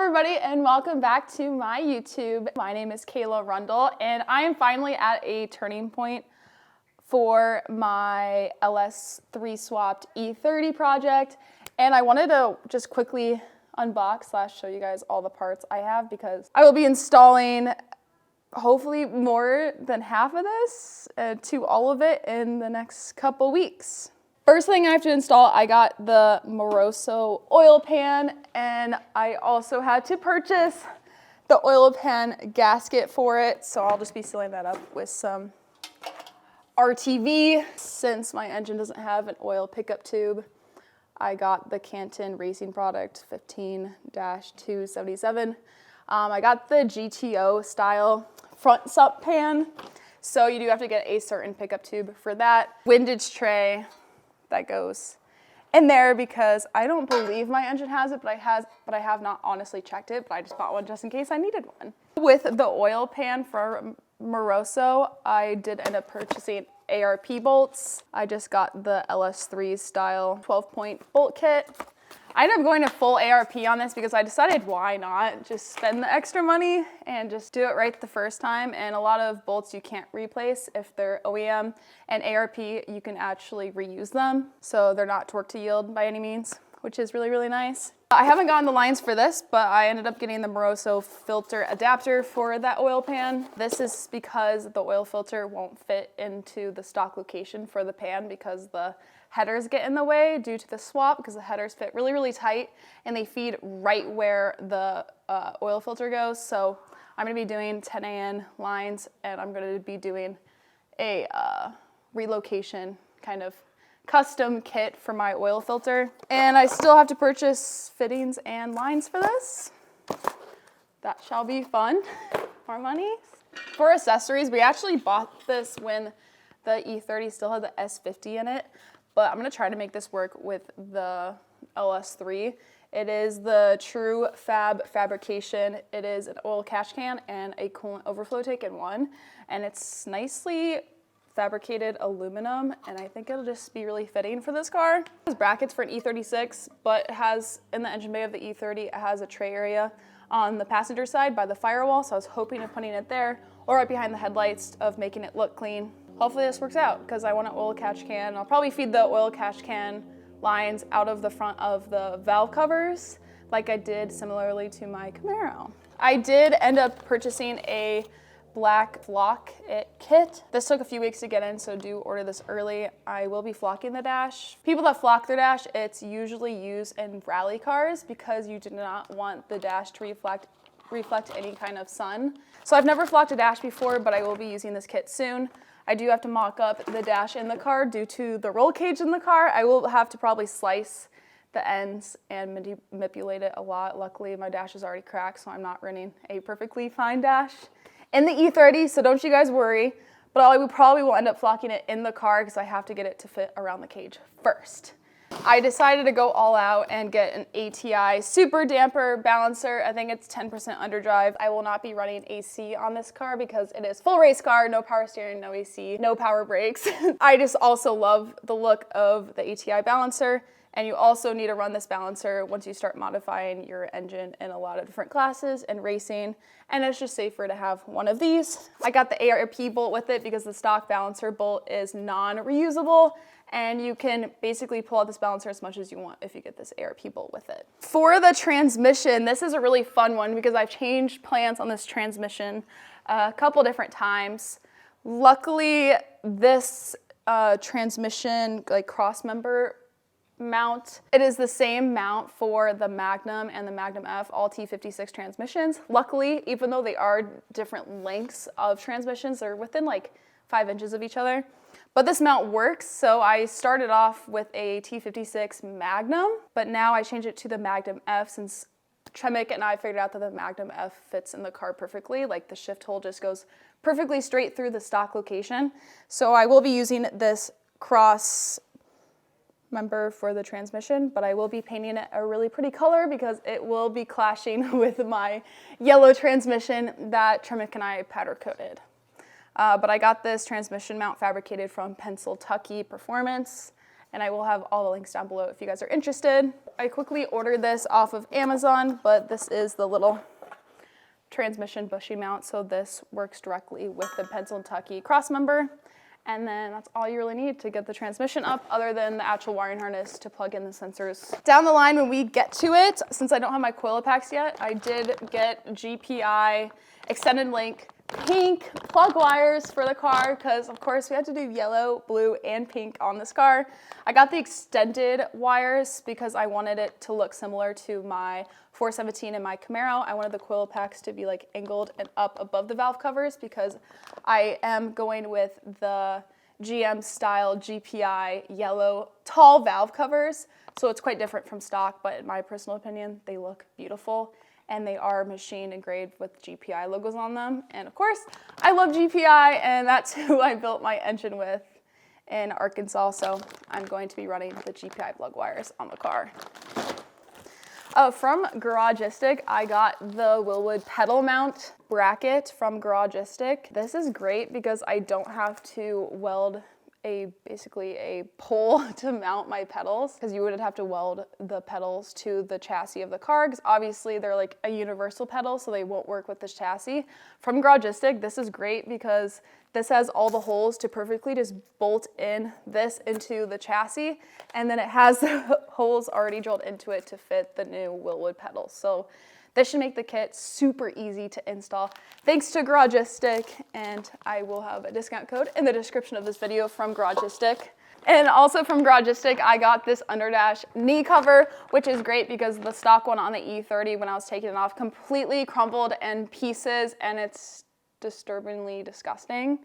everybody, and welcome back to my YouTube. My name is Kayla Rundle, and I am finally at a turning point for my LS3 Swapped E30 project, and I wanted to just quickly unbox / show you guys all the parts I have because I will be installing hopefully more than half of this to all of it in the next couple weeks. First thing I have to install, I got the Moroso oil pan, and I also had to purchase the oil pan gasket for it, so I'll just be sealing that up with some RTV. Since my engine doesn't have an oil pickup tube, I got the Canton Racing product 15-277. I got the GTO style front sup pan, so you do have to get a certain pickup tube for that. Windage tray that goes in there because I don't believe my engine has it, but I have not honestly checked it, but I just bought one just in case I needed one. With the oil pan for Moroso, I did end up purchasing ARP bolts. I just got the LS3 style 12-point bolt kit. I ended up going to full ARP on this because I decided why not just spend the extra money and just do it right the first time. And a lot of bolts you can't replace if they're OEM, and ARP you can actually reuse them, so they're not torque to yield by any means, which is really, really nice. I haven't gotten the lines for this, but I ended up getting the Moroso filter adapter for that oil pan. This is because the oil filter won't fit into the stock location for the pan because the headers get in the way due to the swap, because the headers fit really, really tight and they feed right where the oil filter goes. So I'm gonna be doing 10AN lines, and I'm gonna be doing a relocation kind of custom kit for my oil filter. And I still have to purchase fittings and lines for this. That shall be fun. More money. For accessories, we actually bought this when the E30 still had the S50 in it, but I'm gonna try to make this work with the LS3. It is the True Fab fabrication. It is an oil catch can and a coolant overflow tank in one, and it's nicely fabricated aluminum, and I think it'll just be really fitting for this car. It has brackets for an E36, but it has, in the engine bay of the E30, it has a tray area on the passenger side by the firewall, so I was hoping of putting it there or right behind the headlights of making it look clean. Hopefully this works out because I want an oil catch can. I'll probably feed the oil catch can lines out of the front of the valve covers like I did similarly to my Camaro. I did end up purchasing a black flock kit. This took a few weeks to get in, so do order this early. I will be flocking the dash. People that flock their dash, it's usually used in rally cars because you do not want the dash to reflect any kind of sun. So I've never flocked a dash before, but I will be using this kit soon. I do have to mock up the dash in the car due to the roll cage in the car. I will have to probably slice the ends and manipulate it a lot. Luckily, my dash is already cracked, so I'm not running a perfectly fine dash in the E30, so don't you guys worry. But I probably will end up flocking it in the car because I have to get it to fit around the cage first. I decided to go all out and get an ATI super damper balancer. I think it's 10% underdrive. I will not be running AC on this car because it is full race car, no power steering, no AC, no power brakes. I just also love the look of the ATI balancer. And you also need to run this balancer once you start modifying your engine in a lot of different classes and racing. And it's just safer to have one of these. I got the ARP bolt with it because the stock balancer bolt is non-reusable, and you can basically pull out this balancer as much as you want if you get this ARP bolt with it. For the transmission, this is a really fun one because I've changed plans on this transmission a couple different times. Luckily, this transmission cross member mount, it is the same mount for the Magnum and the Magnum F, all T56 transmissions. Luckily, even though they are different lengths of transmissions, they're within like 5 inches of each other. But this mount works, so I started off with a T56 Magnum, but now I changed it to the Magnum F since Tremick and I figured out that the Magnum F fits in the car perfectly. Like the shift hole just goes perfectly straight through the stock location. So I will be using this cross member for the transmission, but I will be painting it a really pretty color because it will be clashing with my yellow transmission that Tremick and I powder coated. But I got this transmission mount fabricated from Pennsylvania Performance, and I will have all the links down below if you guys are interested. I quickly ordered this off of Amazon, but this is the little transmission bushing mount, so this works directly with the pencil and tucky cross member. And then that's all you really need to get the transmission up, other than the actual wiring harness to plug in the sensors. Down the line when we get to it, since I don't have my coil packs yet, I did get GPI extended link pink plug wires for the car, because of course we had to do yellow, blue, and pink on this car. I got the extended wires because I wanted it to look similar to my 417 in my Camaro. I wanted the coil packs to be like angled and up above the valve covers, because I am going with the GM style GPI yellow tall valve covers. So it's quite different from stock, but in my personal opinion, they look beautiful. And they are machine engraved with GPI logos on them. And of course, I love GPI, and that's who I built my engine with in Arkansas. So I'm going to be running the GPI plug wires on the car. From Garagistic, I got the Wilwood pedal mount bracket from Garagistic. This is great because I don't have to weld basically a pole to mount my pedals, because you would have to weld the pedals to the chassis of the car, because obviously they're like a universal pedal, so they won't work with this chassis. From Garagistic, this is great because this has all the holes to perfectly just bolt in this into the chassis, and then it has the holes already drilled into it to fit the new Wilwood pedals. So this should make the kit super easy to install, thanks to Garagistic, and I will have a discount code in the description of this video from Garagistic. And also from Garagistic, I got this underdash knee cover, which is great because the stock one on the E30, when I was taking it off, completely crumbled in pieces, and it's disturbingly disgusting.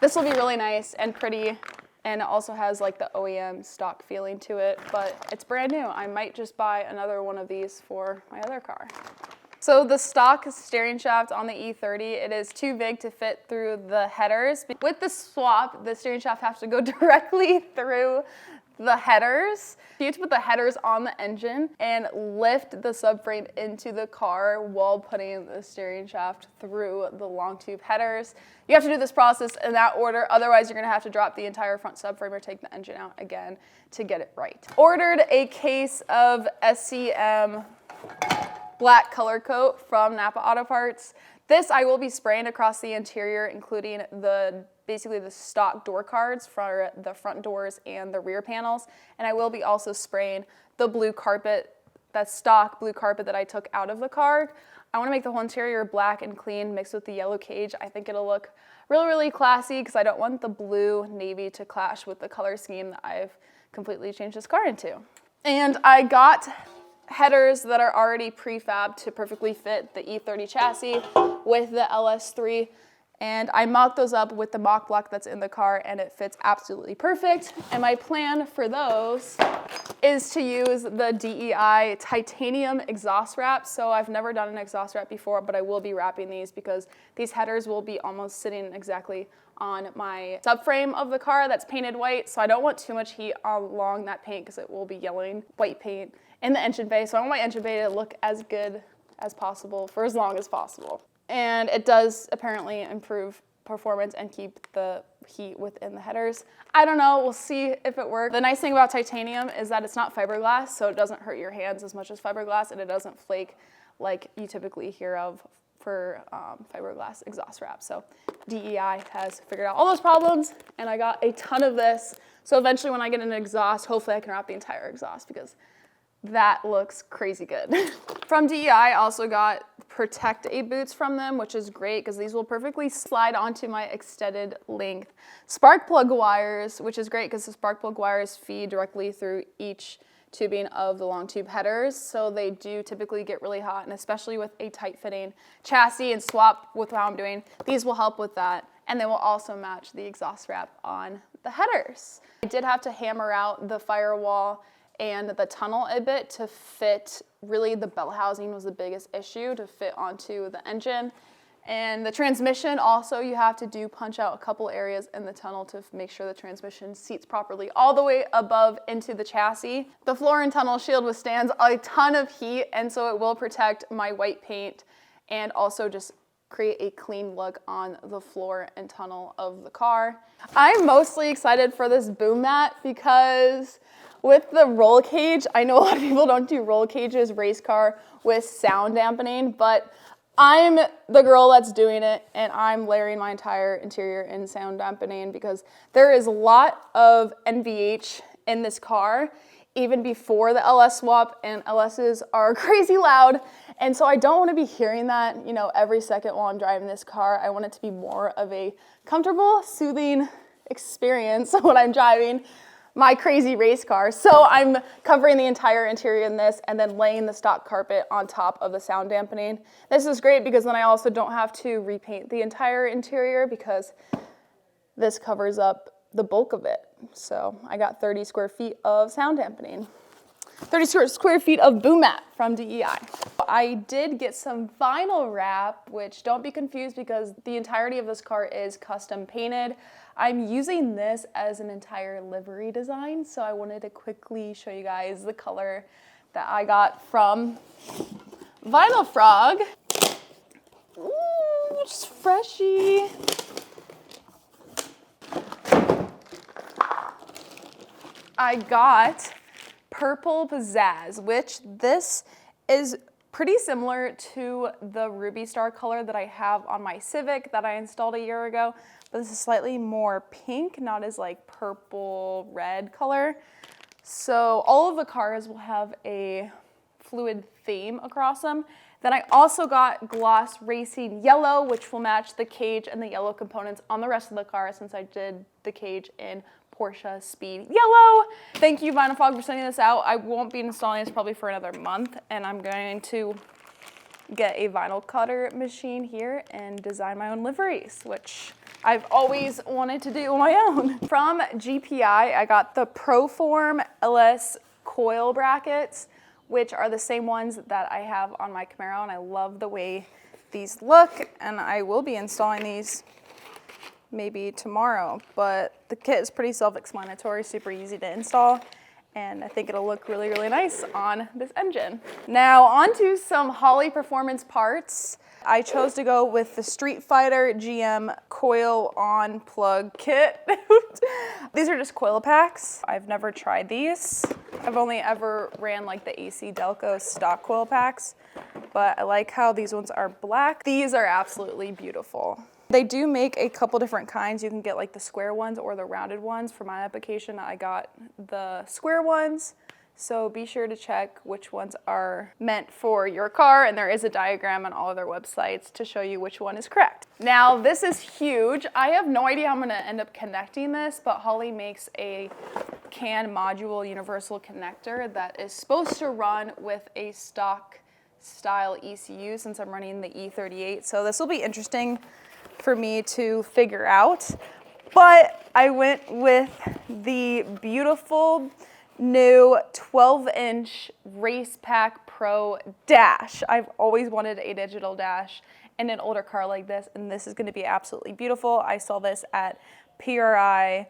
This will be really nice and pretty, and it also has like the OEM stock feeling to it, but it's brand new. I might just buy another one of these for my other car. So the stock steering shaft on the E30, it is too big to fit through the headers. With the swap, the steering shaft has to go directly through the headers. You have to put the headers on the engine and lift the subframe into the car while putting the steering shaft through the long tube headers. You have to do this process in that order, otherwise you're gonna have to drop the entire front subframe or take the engine out again to get it right. Ordered a case of SCM black color coat from Napa Auto Parts. This I will be spraying across the interior, including basically the stock door cards for the front doors and the rear panels. And I will be also spraying the blue carpet, that stock blue carpet that I took out of the car. I want to make the whole interior black and clean mixed with the yellow cage. I think it'll look really, really classy because I don't want the blue navy to clash with the color scheme that I've completely changed this car into. And I got headers that are already prefabbed to perfectly fit the E30 chassis with the LS3, and I mocked those up with the mock block that's in the car, and it fits absolutely perfect. And my plan for those is to use the DEI titanium exhaust wrap. So I've never done an exhaust wrap before, but I will be wrapping these because these headers will be almost sitting exactly on my subframe of the car that's painted white. So I don't want too much heat along that paint because it will be yellowing white paint in the engine bay. So I want my engine bay to look as good as possible for as long as possible. And it does apparently improve performance and keep the heat within the headers. I don't know, we'll see if it works. The nice thing about titanium is that it's not fiberglass, so it doesn't hurt your hands as much as fiberglass, and it doesn't flake like you typically hear of for fiberglass exhaust wrap. So DEI has figured out all those problems, and I got a ton of this. So eventually when I get an exhaust, hopefully I can wrap the entire exhaust because that looks crazy good. From DEI, I also got Protect A boots from them, which is great because these will perfectly slide onto my extended length spark plug wires, which is great because the spark plug wires feed directly through each tubing of the long tube headers. So they do typically get really hot, and especially with a tight fitting chassis and swap with how I'm doing, these will help with that. And they will also match the exhaust wrap on the headers. I did have to hammer out the firewall and the tunnel a bit to fit. Really the bell housing was the biggest issue to fit onto the engine. And the transmission also, you have to punch out a couple areas in the tunnel to make sure the transmission seats properly all the way above into the chassis. The floor and tunnel shield withstands a ton of heat, and so it will protect my white paint and also just create a clean look on the floor and tunnel of the car. I'm mostly excited for this boom mat because with the roll cage, I know a lot of people don't do roll cages, race car with sound dampening, but I'm the girl that's doing it, and I'm layering my entire interior in sound dampening because there is a lot of NVH in this car, even before the LS swap, and LSs are crazy loud. And so I don't want to be hearing that, you know, every second while I'm driving this car. I want it to be more of a comfortable, soothing experience when I'm driving my crazy race car. So I'm covering the entire interior in this and then laying the stock carpet on top of the sound dampening. This is great because then I also don't have to repaint the entire interior because this covers up the bulk of it. So I got 30 square feet of sound dampening. 30 square feet of boom mat from DEI. I did get some vinyl wrap, which don't be confused because the entirety of this car is custom painted. I'm using this as an entire livery design, so I wanted to quickly show you guys the color that I got from Vinyl Frog. Ooh, just freshy. I got Purple Pizzazz, which this is pretty similar to the Ruby Star color that I have on my Civic that I installed a year ago, but this is slightly more pink, not as like purple red color. So all of the cars will have a fluid theme across them. Then I also got Gloss Racing Yellow, which will match the cage and the yellow components on the rest of the car since I did the cage in Porsche Speed Yellow. Thank you, Vinyl Frog, for sending this out. I won't be installing this probably for another month, and I'm going to get a vinyl cutter machine here and design my own liveries, which I've always wanted to do on my own. From GPI, I got the Proform LS coil brackets, which are the same ones that I have on my Camaro, and I love the way these look, and I will be installing these maybe tomorrow, but the kit is pretty self-explanatory, super easy to install, and I think it'll look really, really nice on this engine. Now onto some Holley performance parts. I chose to go with the Street Fighter GM Coil on plug kit. These are just coil packs. I've never tried these. I've only ever ran like the AC Delco stock coil packs, but I like how these ones are black. These are absolutely beautiful. They do make a couple different kinds. You can get like the square ones or the rounded ones. For my application, I got the square ones. So be sure to check which ones are meant for your car, and there is a diagram on all of their websites to show you which one is correct. Now this is huge. I have no idea how I'm gonna end up connecting this, but Holley makes a CAN module universal connector that is supposed to run with a stock style ECU since I'm running the E38. So this will be interesting for me to figure out, but I went with the beautiful new 12-inch Race Pack Pro dash. I've always wanted a digital dash in an older car like this, and this is going to be absolutely beautiful. I saw this at PRI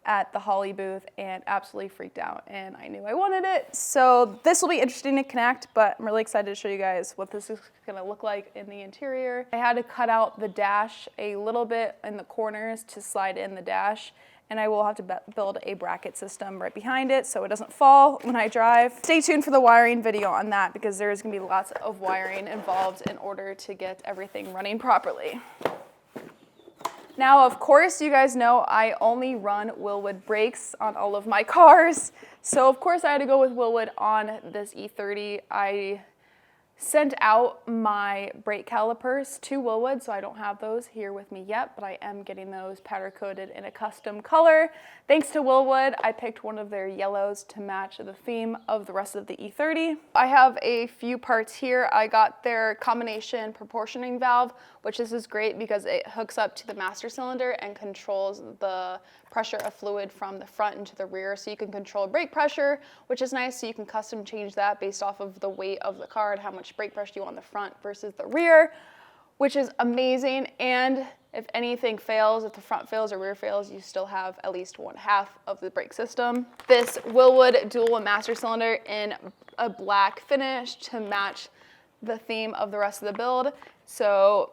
at the Holley booth and absolutely freaked out, and I knew I wanted it. So this will be interesting to connect, but I'm really excited to show you guys what this is going to look like in the interior. I had to cut out the dash a little bit in the corners to slide in the dash, and I will have to build a bracket system right behind it so it doesn't fall when I drive. Stay tuned for the wiring video on that because there's going to be lots of wiring involved in order to get everything running properly. Now, of course, you guys know I only run Wilwood brakes on all of my cars. So, of course, I had to go with Wilwood on this E30. I sent out my brake calipers to Wilwood, so I don't have those here with me yet, but I am getting those powder coated in a custom color. Thanks to Wilwood, I picked one of their yellows to match the theme of the rest of the E30. I have a few parts here. I got their combination proportioning valve, which this is great because it hooks up to the master cylinder and controls the pressure of fluid from the front into the rear, so you can control brake pressure, which is nice, so you can custom change that based off of the weight of the car and how much brake pressure you want on the front versus the rear, which is amazing. And if anything fails, if the front fails or rear fails, you still have at least 1/2 of the brake system. This Wilwood dual master cylinder in a black finish to match the theme of the rest of the build. So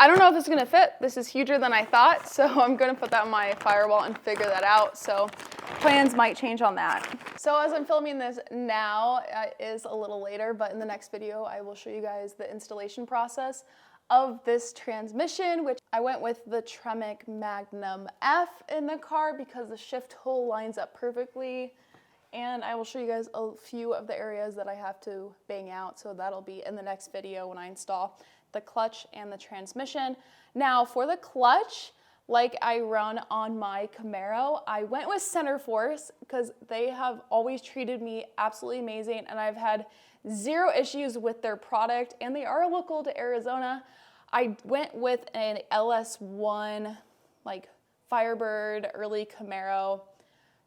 I don't know if it's gonna fit. This is huger than I thought, so I'm gonna put that on my firewall and figure that out. So plans might change on that. So as I'm filming this now, it is a little later, but in the next video, I will show you guys the installation process of this transmission, which I went with the Tremec Magnum F in the car because the shift hole lines up perfectly. And I will show you guys a few of the areas that I have to bang out. So that'll be in the next video when I install the clutch and the transmission. Now for the clutch, like I run on my Camaro, I went with CenterForce because they have always treated me absolutely amazing and I've had zero issues with their product and they are local to Arizona. I went with an LS1 like Firebird early Camaro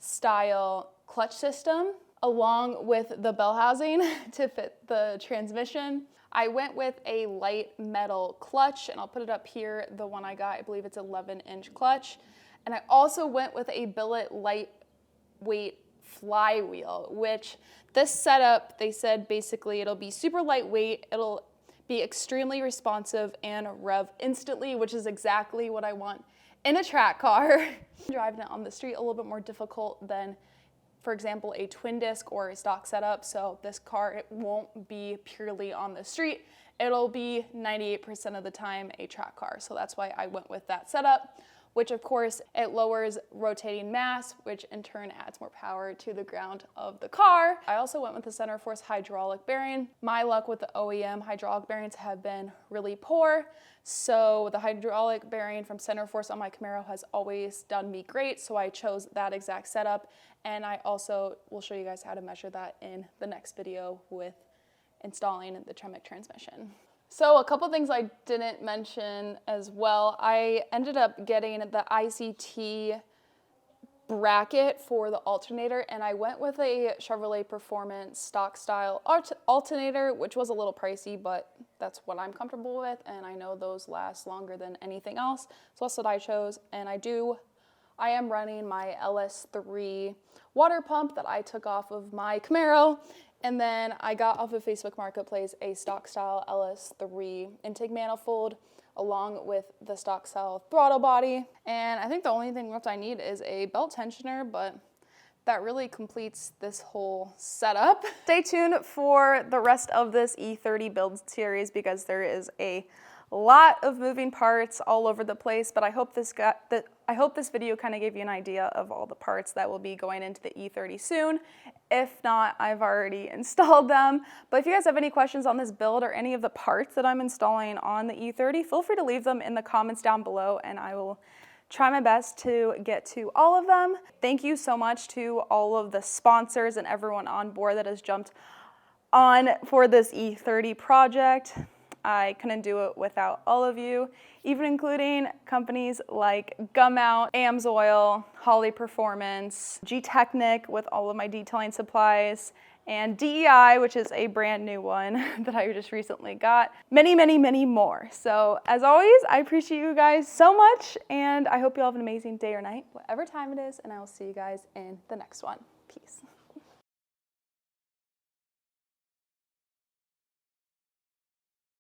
style clutch system along with the bell housing to fit the transmission. I went with a light metal clutch, and I'll put it up here, the one I got, I believe it's 11-inch clutch. And I also went with a billet lightweight flywheel, which this setup, they said basically it'll be super lightweight, it'll be extremely responsive and rev instantly, which is exactly what I want in a track car. Driving it on the street a little bit more difficult than, for example, a twin disc or a stock setup. So this car, it won't be purely on the street. It'll be 98% of the time a track car. So that's why I went with that setup, which of course it lowers rotating mass, which in turn adds more power to the ground of the car. I also went with the CenterForce hydraulic bearing. My luck with the OEM hydraulic bearings have been really poor. So the hydraulic bearing from CenterForce on my Camaro has always done me great. So I chose that exact setup. And I also will show you guys how to measure that in the next video with installing the Tremec transmission. So a couple things I didn't mention as well. I ended up getting the ICT bracket for the alternator and I went with a Chevrolet Performance stock style alternator, which was a little pricey, but that's what I'm comfortable with and I know those last longer than anything else. So that's what I chose, and I am running my LS3 water pump that I took off of my Camaro, and then I got off of Facebook Marketplace a stock style LS3 intake manifold along with the stock style throttle body. And I think the only thing left I need is a belt tensioner, but that really completes this whole setup. Stay tuned for the rest of this E30 build series because there is a lot of moving parts all over the place, but I hope this video kind of gave you an idea of all the parts that will be going into the E30 soon. If not, I've already installed them. But if you guys have any questions on this build or any of the parts that I'm installing on the E30, feel free to leave them in the comments down below and I will try my best to get to all of them. Thank you so much to all of the sponsors and everyone on board that has jumped on for this E30 project. I couldn't do it without all of you, even including companies like Gumout, AMSOIL, Holley Performance, G-Technic with all of my detailing supplies, and DEI, which is a brand new one that I just recently got. Many, many, many more. So as always, I appreciate you guys so much, and I hope you all have an amazing day or night, whatever time it is, and I will see you guys in the next one. Peace.